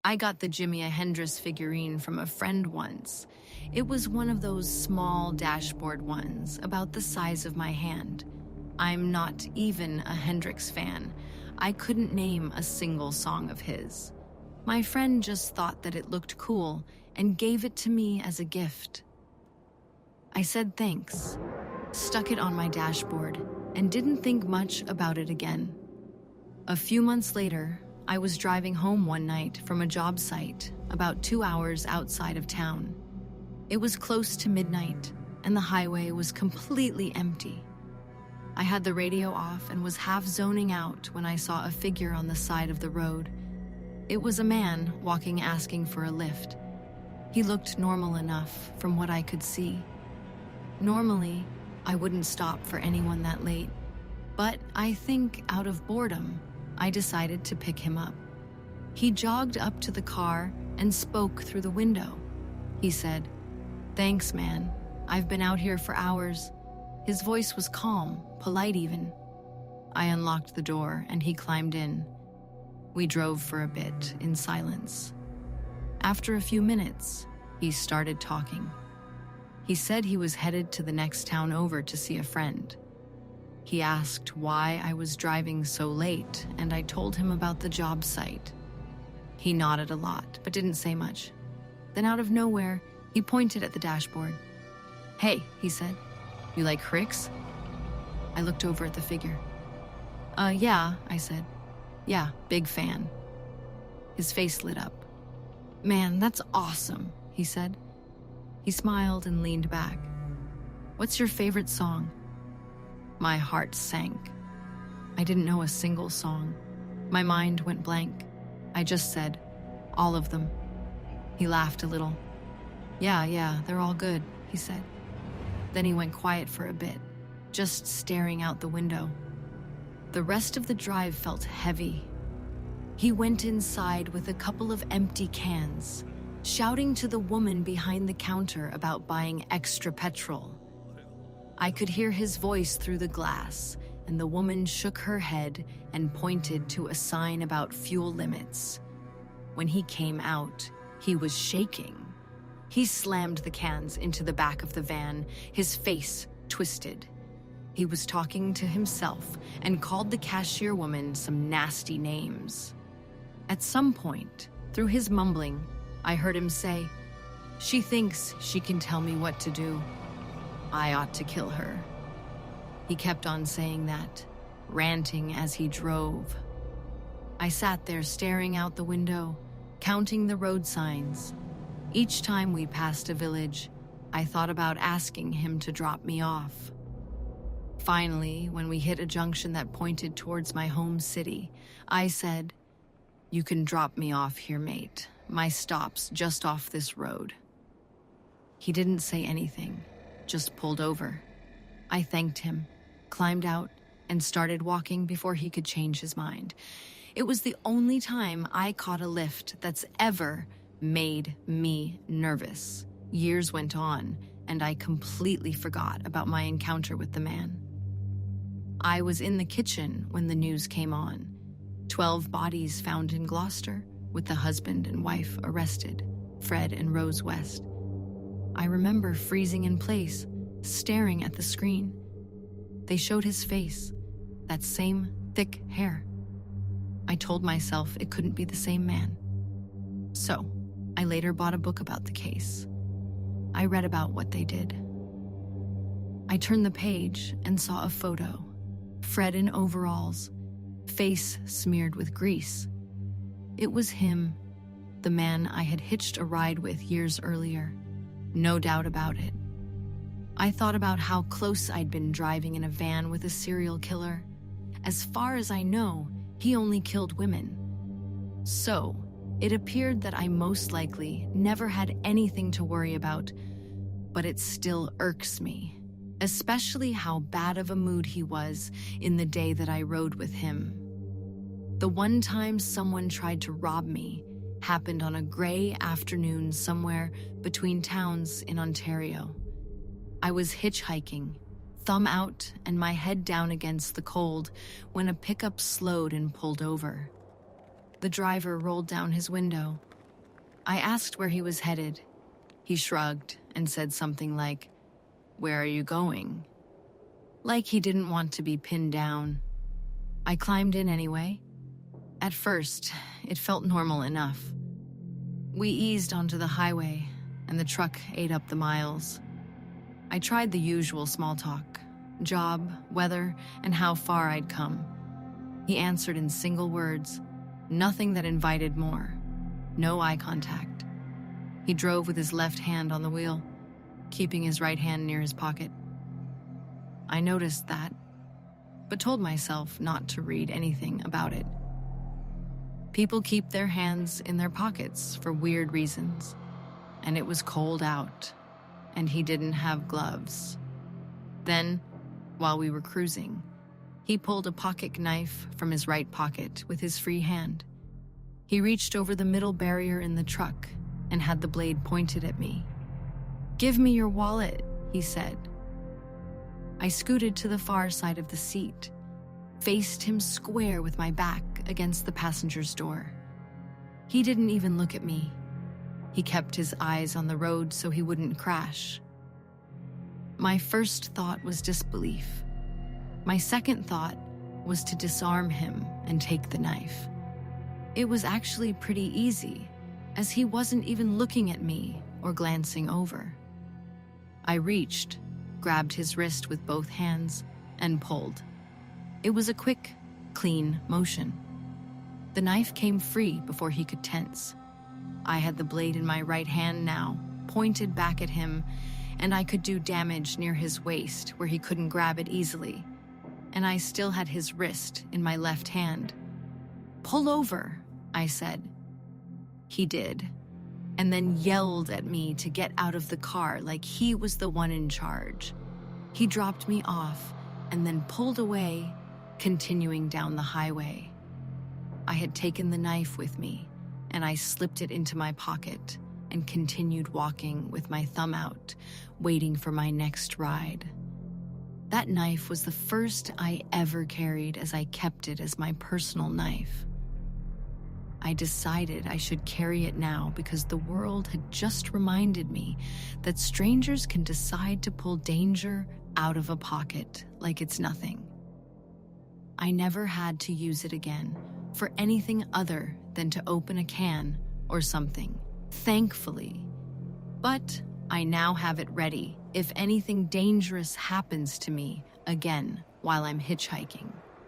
I got the Jimi Hendrix figurine from a friend once. It was one of those small dashboard ones, about the size of my hand. I'm not even a Hendrix fan. I couldn't name a single song of his. My friend just thought that it looked cool and gave it to me as a gift. I said thanks, stuck it on my dashboard, and didn't think much about it again. A few months later, I was driving home one night from a job site about 2 hours outside of town. It was close to midnight, and the highway was completely empty. I had the radio off and was half zoning out when I saw a figure on the side of the road. It was a man walking asking for a lift. He looked normal enough from what I could see. Normally, I wouldn't stop for anyone that late, but I think out of boredom, I decided to pick him up. He jogged up to the car and spoke through the window. He said, "Thanks, man. I've been out here for hours." His voice was calm, polite even. I unlocked the door and he climbed in. We drove for a bit in silence. After a few minutes, he started talking. He said he was headed to the next town over to see a friend. He asked why I was driving so late, and I told him about the job site. He nodded a lot, but didn't say much. Then out of nowhere, he pointed at the dashboard. "Hey," he said, "you like Hendrix?" I looked over at the figure. Yeah, I said. "Yeah, big fan." His face lit up. "Man, that's awesome," he said. He smiled and leaned back. "What's your favorite song?" My heart sank. I didn't know a single song. My mind went blank. I just said, "All of them." He laughed a little. Yeah, they're all good," he said. Then he went quiet for a bit, just staring out the window. The rest of the drive felt heavy. He went inside with a couple of empty cans, shouting to the woman behind the counter about buying extra petrol. I could hear his voice through the glass, and the woman shook her head and pointed to a sign about fuel limits. When he came out, he was shaking. He slammed the cans into the back of the van, his face twisted. He was talking to himself and called the cashier woman some nasty names. At some point, through his mumbling, I heard him say, "She thinks she can tell me what to do. I ought to kill her." He kept on saying that, ranting as he drove. I sat there staring out the window, counting the road signs. Each time we passed a village, I thought about asking him to drop me off. Finally, when we hit a junction that pointed towards my home city, I said, "You can drop me off here, mate. My stop's just off this road." He didn't say anything, just pulled over. I thanked him, climbed out, and started walking before he could change his mind. It was the only time I caught a lift that's ever made me nervous. Years went on, and I completely forgot about my encounter with the man. I was in the kitchen when the news came on. 12 bodies found in Gloucester, with the husband and wife arrested, Fred and Rose West. I remember freezing in place, staring at the screen. They showed his face, that same thick hair. I told myself it couldn't be the same man. So, I later bought a book about the case. I read about what they did. I turned the page and saw a photo. Fred in overalls, face smeared with grease. It was him, the man I had hitched a ride with years earlier. No doubt about it. I thought about how close I'd been driving in a van with a serial killer. As far as I know, he only killed women. So, it appeared that I most likely never had anything to worry about, but it still irks me, especially how bad of a mood he was in the day that I rode with him. The one time someone tried to rob me happened on a gray afternoon somewhere between towns in Ontario. I was hitchhiking, thumb out and my head down against the cold, when a pickup slowed and pulled over. The driver rolled down his window, I asked where he was headed. He shrugged and said something like, "Where are you going?" Like he didn't want to be pinned down. I climbed in anyway. At first, it felt normal enough. We eased onto the highway, and the truck ate up the miles. I tried the usual small talk: job, weather, and how far I'd come. He answered in single words, nothing that invited more. No eye contact. He drove with his left hand on the wheel, keeping his right hand near his pocket. I noticed that, but told myself not to read anything about it. People keep their hands in their pockets for weird reasons, and it was cold out, and he didn't have gloves. Then, while we were cruising, he pulled a pocket knife from his right pocket with his free hand. He reached over the middle barrier in the truck and had the blade pointed at me. "Give me your wallet," he said. I scooted to the far side of the seat, faced him square with my back against the passenger's door. He didn't even look at me. He kept his eyes on the road so he wouldn't crash. My first thought was disbelief. My second thought was to disarm him and take the knife. It was actually pretty easy, as he wasn't even looking at me or glancing over. I reached, grabbed his wrist with both hands, and pulled. It was a quick, clean motion. The knife came free before he could tense. I had the blade in my right hand now, pointed back at him, and I could do damage near his waist where he couldn't grab it easily. And I still had his wrist in my left hand. "Pull over," I said. He did, and then yelled at me to get out of the car like he was the one in charge. He dropped me off and then pulled away, continuing down the highway. I had taken the knife with me, and I slipped it into my pocket and continued walking with my thumb out, waiting for my next ride. That knife was the first I ever carried, as I kept it as my personal knife. I decided I should carry it now because the world had just reminded me that strangers can decide to pull danger out of a pocket like it's nothing. I never had to use it again for anything other than to open a can or something, thankfully. But I now have it ready if anything dangerous happens to me again while I'm hitchhiking.